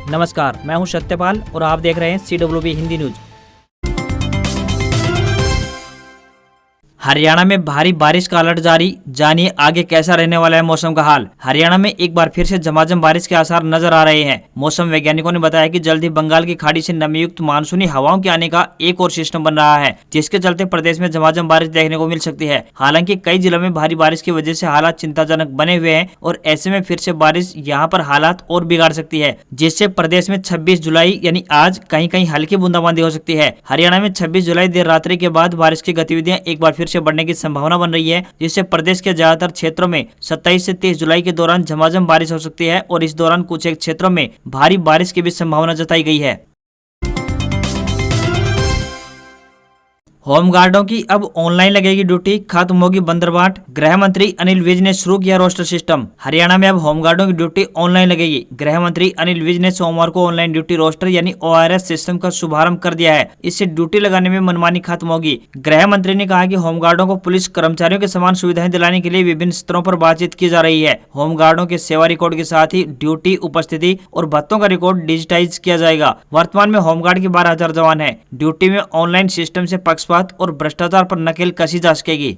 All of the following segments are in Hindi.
नमस्कार, मैं हूं सत्यपाल और आप देख रहे हैं CWB हिंदी न्यूज। हरियाणा में भारी बारिश का अलर्ट जारी, जानिए आगे कैसा रहने वाला है मौसम का हाल। हरियाणा में एक बार फिर से झमाझम बारिश के आसार नजर आ रहे हैं। मौसम वैज्ञानिकों ने बताया कि जल्द ही बंगाल की खाड़ी से नमीयुक्त मानसूनी हवाओं के आने का एक और सिस्टम बन रहा है, जिसके चलते प्रदेश में झमाझम बारिश देखने को मिल सकती है। हालांकि कई जिलों में भारी बारिश की वजह से हालात चिंताजनक बने हुए हैं और ऐसे में फिर से बारिश यहाँ पर हालात और बिगाड़ सकती है, जिससे प्रदेश में 26 जुलाई यानी आज कहीं कहीं हल्की बूंदाबांदी हो सकती है। हरियाणा में 26 जुलाई देर रात्रि के बाद बारिश की गतिविधियां एक बार फिर से बढ़ने की संभावना बन रही है, जिससे प्रदेश के ज्यादातर क्षेत्रों में 27 से 30 जुलाई के दौरान झमाझम बारिश हो सकती है और इस दौरान कुछ एक क्षेत्रों में भारी बारिश की भी संभावना जताई गई है। होमगार्डों की अब ऑनलाइन लगेगी ड्यूटी, खत्म होगी बंदरबाट। गृह मंत्री अनिल विज ने शुरू किया रोस्टर सिस्टम। हरियाणा में अब होमगार्डों की ड्यूटी ऑनलाइन लगेगी। गृह मंत्री अनिल विज ने सोमवार को ऑनलाइन ड्यूटी रोस्टर यानी ORS सिस्टम का शुभारंभ कर दिया है। इससे ड्यूटी लगाने में मनमानी खत्म होगी। गृह मंत्री ने कहा कि होमगार्डों को पुलिस कर्मचारियों के समान सुविधाएं दिलाने के लिए विभिन्न स्तरों पर बातचीत की जा रही है। होमगार्डों के सेवा रिकॉर्ड के साथ ही ड्यूटी, उपस्थिति और भत्तों का रिकॉर्ड डिजिटाइज किया जाएगा। वर्तमान में होमगार्ड के 12,000 जवान है। ड्यूटी में ऑनलाइन सिस्टम से पक्षपात और भ्रष्टाचार पर नकेल कसी जा सकेगी।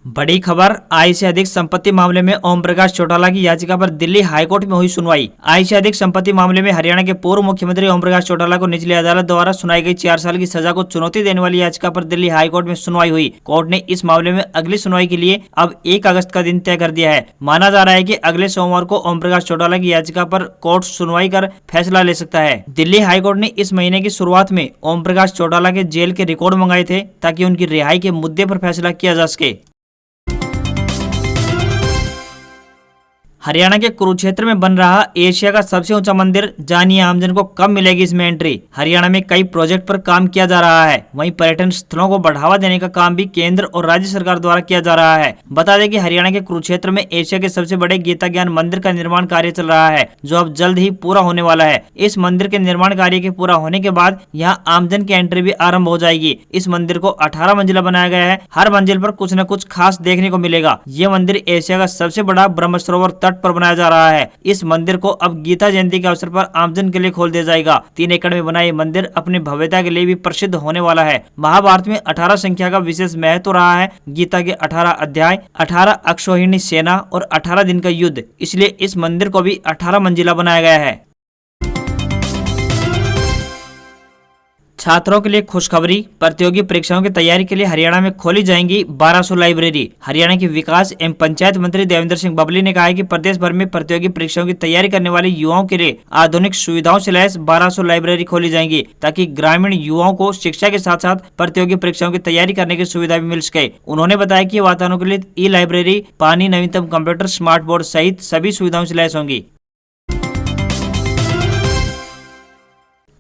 बड़ी खबर, आय से अधिक संपत्ति मामले में ओम प्रकाश चौटाला की याचिका पर दिल्ली हाईकोर्ट में हुई सुनवाई। आय से अधिक संपत्ति मामले में हरियाणा के पूर्व मुख्यमंत्री ओम प्रकाश चौटाला को निचली अदालत द्वारा सुनाई गई 4 साल की सजा को चुनौती देने वाली याचिका पर दिल्ली हाईकोर्ट में सुनवाई हुई। कोर्ट ने इस मामले में अगली सुनवाई के लिए अब 1 अगस्त का दिन तय कर दिया है। माना जा रहा है कि अगले सोमवार को ओम प्रकाश चौटाला की याचिका पर कोर्ट सुनवाई कर फैसला ले सकता है। दिल्ली हाईकोर्ट ने इस महीने की शुरुआत में ओम प्रकाश चौटाला के जेल के रिकॉर्ड मंगाए थे, ताकि उनकी रिहाई के मुद्दे पर फैसला किया जा सके। हरियाणा के कुरुक्षेत्र में बन रहा एशिया का सबसे ऊंचा मंदिर, जानिए आमजन को कब मिलेगी इसमें एंट्री। हरियाणा में कई प्रोजेक्ट पर काम किया जा रहा है, वहीं पर्यटन स्थलों को बढ़ावा देने का काम भी केंद्र और राज्य सरकार द्वारा किया जा रहा है। बता दें कि हरियाणा के कुरुक्षेत्र में एशिया के सबसे बड़े गीता ज्ञान मंदिर का निर्माण कार्य चल रहा है, जो अब जल्द ही पूरा होने वाला है। इस मंदिर के निर्माण कार्य के पूरा होने के बाद यहाँ आमजन की एंट्री भी आरम्भ हो जाएगी। इस मंदिर को 18 मंजिला बनाया गया है। हर मंजिल पर कुछ न कुछ खास देखने को मिलेगा। ये मंदिर एशिया का सबसे बड़ा ब्रह्म सरोवर तट पर बनाया जा रहा है। इस मंदिर को अब गीता जयंती के अवसर पर आमजन के लिए खोल दिया जाएगा। 3 एकड़ में बना ये मंदिर अपनी भव्यता के लिए भी प्रसिद्ध होने वाला है। महाभारत में 18 संख्या का विशेष महत्व रहा है। गीता के 18 अध्याय, 18 अक्षौहिणी सेना और 18 दिन का युद्ध, इसलिए इस मंदिर को भी 18 मंजिला बनाया गया है। छात्रों के लिए खुशखबरी, प्रतियोगी परीक्षाओं की तैयारी के लिए हरियाणा में खोली जाएंगी 1200 लाइब्रेरी। हरियाणा के विकास एवं पंचायत मंत्री देवेंद्र सिंह बबली ने कहा है कि प्रदेश भर में प्रतियोगी परीक्षाओं की तैयारी करने वाले युवाओं के लिए आधुनिक सुविधाओं से लैस 1200 लाइब्रेरी खोली जाएंगी, ताकि ग्रामीण युवाओं को शिक्षा के साथ साथ प्रतियोगी परीक्षाओं की तैयारी करने की सुविधा भी मिल सके। उन्होंने बताया कि वातानुकूलित ई-लाइब्रेरी, पानी, नवीनतम कंप्यूटर, स्मार्ट बोर्ड सहित सभी सुविधाओं से लैस होंगी।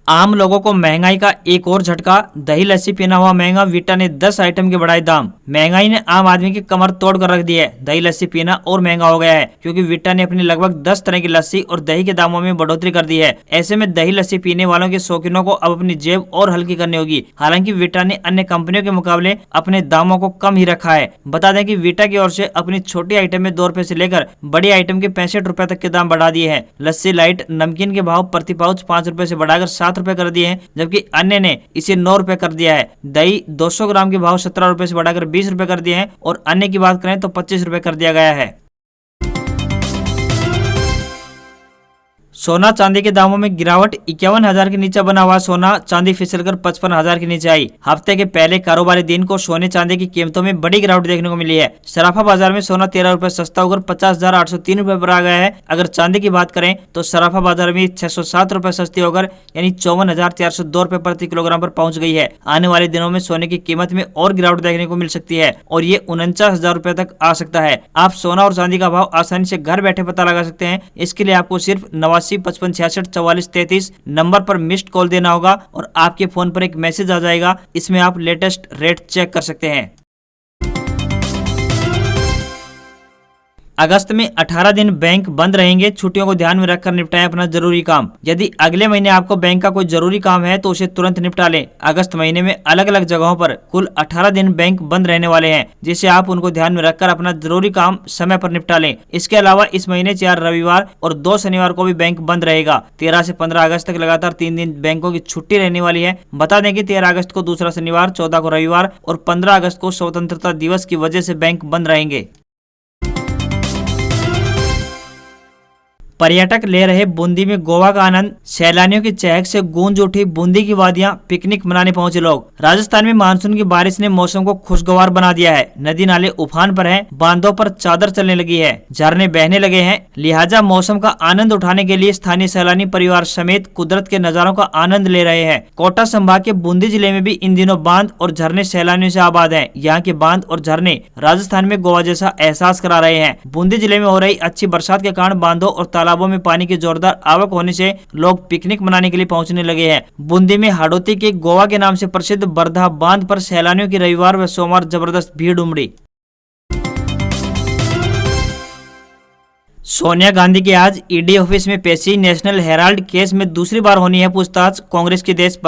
आम लोगों को महंगाई का एक और झटका, दही लस्सी पीना हुआ महंगा, विटा ने 10 आइटम के बढ़ाए दाम। महंगाई ने आम आदमी की कमर तोड़ कर रख दी है। दही लस्सी पीना और महंगा हो गया है, क्योंकि विटा ने अपनी लगभग 10 तरह की लस्सी और दही के दामों में बढ़ोतरी कर दी है। ऐसे में दही लस्सी पीने वालों के शौकीनों को अब अपनी जेब और हल्की करनी होगी। हालांकि विटा ने अन्य कंपनियों के मुकाबले अपने दामों को कम ही रखा है। बता दें कि विटा की ओर से अपनी छोटी आइटम में 2 रुपए से लेकर बड़ी आइटम के 65 रुपए तक के दाम बढ़ा दिए हैं। लस्सी लाइट नमकीन के भाव प्रति पाउच 5 रुपए से बढ़ाकर 7 रुपए कर दिए हैं, जबकि अन्य ने इसे 9 रुपए कर दिया है। दही 200 ग्राम के भाव 17 रुपए से बढ़ाकर 20 रुपए कर दिए हैं और अन्य की बात करें तो 25 रुपए कर दिया गया है। सोना चांदी के दामों में गिरावट, 51,000 के नीचे बना हुआ सोना चांदी फिसलकर 55,000 के नीचे आई। हफ्ते के पहले कारोबारी दिन को सोने चांदी की कीमतों में बड़ी गिरावट देखने को मिली है। सराफा बाजार में सोना 13 रुपए सस्ता होकर 50,803 रुपए पर आ गया है। अगर चांदी की बात करें तो सराफा बाजार में 607 रुपए सस्ती होकर यानी 54,402 रुपए प्रति किलोग्राम पर पहुंच गई है। आने वाले दिनों में सोने की कीमत में और गिरावट देखने को मिल सकती है और ये 49,000 रुपए तक आ सकता है। आप सोना और चांदी का भाव आसानी से घर बैठे पता लगा सकते हैं। इसके लिए आपको सिर्फ 8955 66 44 33 नंबर पर मिस्ड कॉल देना होगा और आपके फोन पर एक मैसेज आ जाएगा। इसमें आप लेटेस्ट रेट चेक कर सकते हैं। अगस्त में 18 दिन बैंक बंद रहेंगे, छुट्टियों को ध्यान में रखकर निपटाएं अपना जरूरी काम। यदि अगले महीने आपको बैंक का कोई जरूरी काम है तो उसे तुरंत निपटा लें। अगस्त महीने में अलग अलग जगहों पर कुल 18 दिन बैंक बंद रहने वाले हैं, जिससे आप उनको ध्यान में रखकर अपना जरूरी काम समय पर निपटा लें। इसके अलावा इस महीने 4 रविवार और 2 शनिवार को भी बैंक बंद रहेगा। 13 से 15 अगस्त तक लगातार 3 दिन बैंकों की छुट्टी रहने वाली है। बता दें कि 13 अगस्त को दूसरा शनिवार, 14 को रविवार और 15 अगस्त को स्वतंत्रता दिवस की वजह से बैंक बंद रहेंगे। पर्यटक ले रहे बूंदी में गोवा का आनंद, सैलानियों की चहक से गूंज उठी बूंदी की वादियां, पिकनिक मनाने पहुंचे लोग। राजस्थान में मानसून की बारिश ने मौसम को खुशगवार बना दिया है। नदी नाले उफान पर हैं, बांधों पर चादर चलने लगी है, झरने बहने लगे हैं। लिहाजा मौसम का आनंद उठाने के लिए स्थानीय सैलानी परिवार समेत कुदरत के नजारों का आनंद ले रहे हैं। कोटा संभाग के बूंदी जिले में भी इन दिनों बांध और झरने सैलानियों से आबाद हैं। यहाँ के बांध और झरने राजस्थान में गोवा जैसा एहसास करा रहे हैं। बूंदी जिले में हो रही अच्छी बरसात के कारण बांधों और तालाबों में पानी की जोरदार आवक होने से लोग पिकनिक मनाने के लिए पहुंचने लगे हैं। बूंदी में हाड़ौती के गोवा के नाम से प्रसिद्ध बरधा बांध पर सैलानियों की रविवार व सोमवार जबरदस्त भीड़ उमड़ी। सोनिया गांधी की आज ईडी ऑफिस में पेशी, नेशनल हेराल्ड केस में दूसरी बार होनी है पूछताछ। कांग्रेस की देश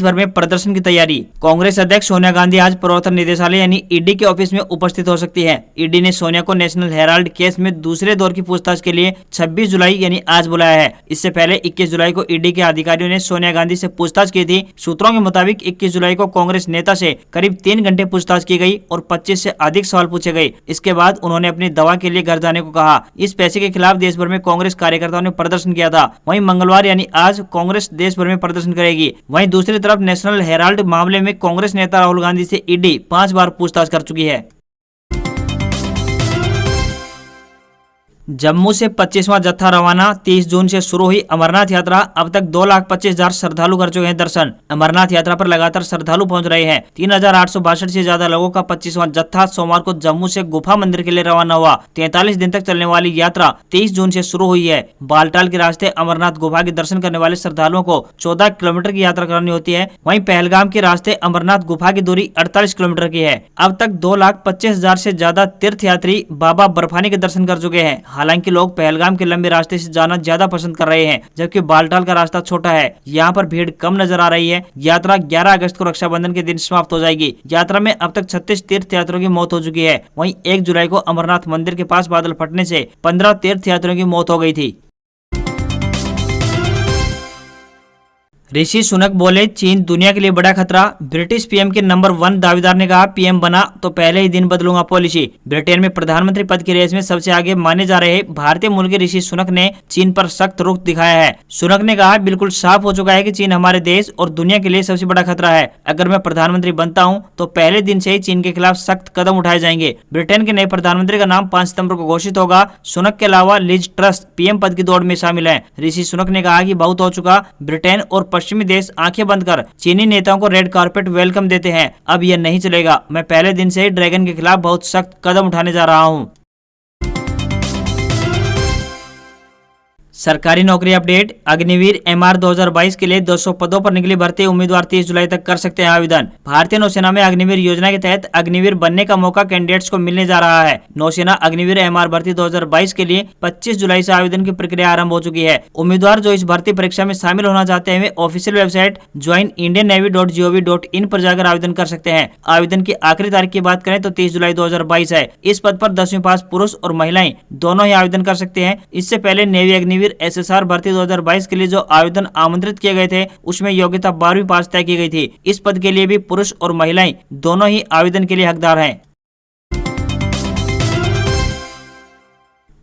भर में प्रदर्शन की तैयारी। कांग्रेस अध्यक्ष सोनिया गांधी आज प्रवर्तन निदेशालय यानी ईडी के ऑफिस में उपस्थित हो सकती है। ईडी ने सोनिया को नेशनल हेराल्ड केस में दूसरे दौर की पूछताछ के लिए 26 जुलाई यानी आज बुलाया है। इससे पहले 21 जुलाई को ईडी के अधिकारियों ने सोनिया गांधी से पूछताछ की थी। सूत्रों के मुताबिक 21 जुलाई को कांग्रेस नेता से करीब 3 घंटे पूछताछ की गई और 25 से अधिक सवाल पूछे गए। इसके बाद उन्होंने अपनी दवा के लिए घर जाने को कहा। इस पैसे के खिलाफ देश भर में कांग्रेस कार्यकर्ताओं ने प्रदर्शन किया था। वहीं मंगलवार यानी आज कांग्रेस देश भर में प्रदर्शन करेगी। वहीं दूसरी तरफ नेशनल हेराल्ड मामले में कांग्रेस नेता राहुल गांधी से ईडी 5 बार पूछताछ कर चुकी है। जम्मू से 25वां जत्था रवाना, 30 जून से शुरू हुई अमरनाथ यात्रा। अब तक 2,25,000 श्रद्धालु कर चुके हैं दर्शन। अमरनाथ यात्रा पर लगातार श्रद्धालु पहुंच रहे हैं। 3,862 से ज्यादा लोगों का 25वां जत्था सोमवार को जम्मू से गुफा मंदिर के लिए रवाना हुआ। 43 दिन तक चलने वाली यात्रा 23 जून से शुरू हुई है। बालटाल के रास्ते अमरनाथ गुफा के दर्शन करने वाले श्रद्धालुओं को 14 किलोमीटर की यात्रा करनी होती है। वहीं पहलगाम के रास्ते अमरनाथ गुफा की दूरी 48 किलोमीटर की है। अब तक 2,25,000 से ज्यादा तीर्थ यात्री बाबा बर्फानी के दर्शन कर चुके हैं। हालांकि लोग पहलगाम के लंबे रास्ते से जाना ज्यादा पसंद कर रहे हैं, जबकि बालटाल का रास्ता छोटा है। यहाँ पर भीड़ कम नजर आ रही है। यात्रा 11 अगस्त को रक्षाबंधन के दिन समाप्त हो जाएगी। यात्रा में अब तक 36 तीर्थ यात्रियों की मौत हो चुकी है। वहीं 1 जुलाई को अमरनाथ मंदिर के पास बादल फटने से 15 तीर्थ यात्रियों की मौत हो गई थी। ऋषि सुनक बोले, चीन दुनिया के लिए बड़ा खतरा। ब्रिटिश पीएम के नंबर 1 दावेदार ने कहा, पीएम बना तो पहले ही दिन बदलूंगा पॉलिसी। ब्रिटेन में प्रधानमंत्री पद की रेस में सबसे आगे माने जा रहे भारतीय मूल के ऋषि सुनक ने चीन पर सख्त रुख दिखाया है। सुनक ने कहा, बिल्कुल साफ हो चुका है कि चीन हमारे देश और दुनिया के लिए सबसे बड़ा खतरा है। अगर मैं प्रधानमंत्री बनता हूं तो पहले दिन से ही चीन के खिलाफ सख्त कदम उठाए जाएंगे। ब्रिटेन के नए प्रधानमंत्री का नाम 5 सितंबर को घोषित होगा। सुनक के अलावा लिज ट्रस पीएम पद की दौड़ में शामिल है। ऋषि सुनक ने कहा कि बहुत हो चुका, ब्रिटेन और पश्चिमी देश आंखें बंद कर चीनी नेताओं को रेड कारपेट वेलकम देते हैं। अब यह नहीं चलेगा। मैं पहले दिन से ही ड्रैगन के खिलाफ बहुत सख्त कदम उठाने जा रहा हूं। सरकारी नौकरी अपडेट। अग्निवीर एमआर 2022 के लिए 200 पदों पर निकली भर्ती। उम्मीदवार 30 जुलाई तक कर सकते हैं आवेदन। भारतीय नौसेना में अग्निवीर योजना के तहत अग्निवीर बनने का मौका कैंडिडेट्स को मिलने जा रहा है। नौसेना अग्निवीर एमआर भर्ती 2022 के लिए 25 जुलाई से आवेदन की प्रक्रिया आरंभ हो चुकी है। उम्मीदवार जो इस भर्ती परीक्षा में शामिल होना चाहते हैं वे ऑफिशियल वेबसाइट joinindiannavy.gov.in पर जाकर आवेदन कर सकते हैं। आवेदन की आखिरी तारीख की बात करें तो 30 जुलाई 2022 है। इस पद पर 10वीं पास पुरुष और महिलाएं दोनों ही आवेदन कर सकते हैं। इससे पहले नेवी अग्निवीर एसएसआर भर्ती 2022 के लिए जो आवेदन आमंत्रित किए गए थे उसमें योग्यता 12वीं पास तय की गई थी। इस पद के लिए भी पुरुष और महिलाएं दोनों ही आवेदन के लिए हकदार हैं।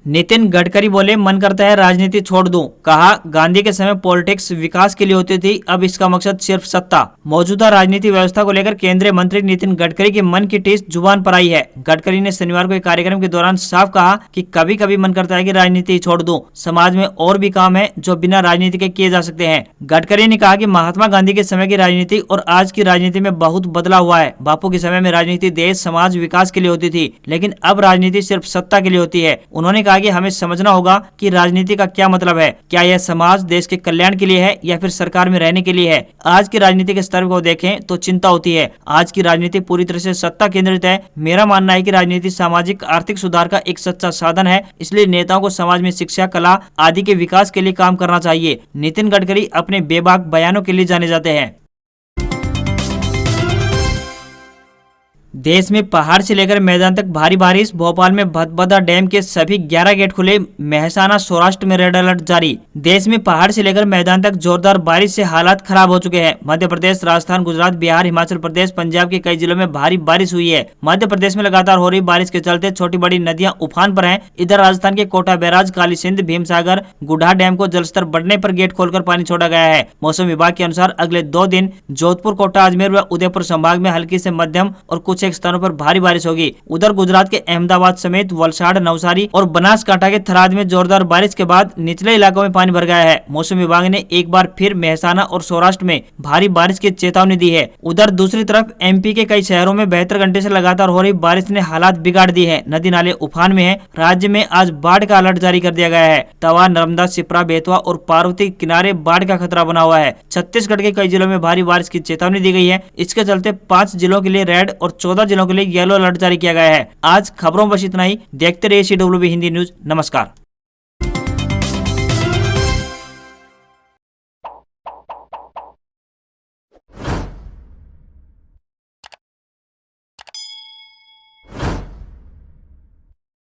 नितिन गडकरी बोले, मन करता है राजनीति छोड़ दूं। कहा, गांधी के समय पॉलिटिक्स विकास के लिए होती थी, अब इसका मकसद सिर्फ सत्ता। मौजूदा राजनीति व्यवस्था को लेकर केंद्रीय मंत्री नितिन गडकरी के मन की टीस जुबान पर आई है। गडकरी ने शनिवार को एक कार्यक्रम के दौरान साफ कहा कि कभी कभी मन करता है कि राजनीति छोड़ दूं। समाज में और भी काम है जो बिना राजनीति के किए जा सकते हैं। गडकरी ने कहा कि महात्मा गांधी के समय की राजनीति और आज की राजनीति में बहुत बदलाव हुआ है। बापू के समय में राजनीति देश समाज विकास के लिए होती थी, लेकिन अब राजनीति सिर्फ सत्ता के लिए होती है। उन्होंने कहा आगे हमें समझना होगा कि राजनीति का क्या मतलब है। क्या यह समाज देश के कल्याण के लिए है या फिर सरकार में रहने के लिए है। आज की राजनीति के स्तर को देखें तो चिंता होती है। आज की राजनीति पूरी तरह से सत्ता केंद्रित है। मेरा मानना है कि राजनीति सामाजिक आर्थिक सुधार का एक सच्चा साधन है, इसलिए नेताओं को समाज में शिक्षा, कला आदि के विकास के लिए काम करना चाहिए। नितिन गडकरी अपने बेबाक बयानों के लिए जाने जाते हैं। देश में पहाड़ से लेकर मैदान तक भारी बारिश। भोपाल में भदभदा डैम के सभी 11 गेट खुले। मेहसाना सौराष्ट्र में रेड अलर्ट जारी। देश में पहाड़ से लेकर मैदान तक जोरदार बारिश से हालात खराब हो चुके हैं। मध्य प्रदेश, राजस्थान, गुजरात, बिहार, हिमाचल प्रदेश, पंजाब के कई जिलों में भारी बारिश हुई है। मध्य प्रदेश में लगातार हो रही बारिश के चलते छोटी बड़ी नदियां उफान पर हैं। इधर राजस्थान के कोटा बैराज, काली सिंध, भीमसागर, गुढ़ा डैम को जलस्तर बढ़ने पर गेट खोलकर पानी छोड़ा गया है। मौसम विभाग के अनुसार अगले 2 दिन जोधपुर, कोटा, अजमेर व उदयपुर संभाग में हल्की से मध्यम और कुछ एक स्थानों पर भारी बारिश होगी। उधर गुजरात के अहमदाबाद समेत वलसाड़, नवसारी और बनासकांठा के थराद में जोरदार बारिश के बाद निचले इलाकों में पानी भर गया है। मौसम विभाग ने एक बार फिर मेहसाना और सौराष्ट्र में भारी बारिश की चेतावनी दी है। उधर दूसरी तरफ एमपी के कई शहरों में 72 घंटे से लगातार हो रही बारिश ने हालात बिगाड़ दी है। नदी नाले उफान में है। राज्य में आज बाढ़ का अलर्ट जारी कर दिया गया है। तवा, नर्मदा, सिपरा, बेतवा और पार्वती किनारे बाढ़ का खतरा बना हुआ है। छत्तीसगढ़ के कई जिलों में भारी बारिश की चेतावनी दी गई है। इसके चलते 5 जिलों के लिए रेड और 14 जिलों के लिए येलो अलर्ट जारी किया गया है। आज खबरों बस इतना ही। देखते रहिए CWB हिंदी न्यूज। नमस्कार।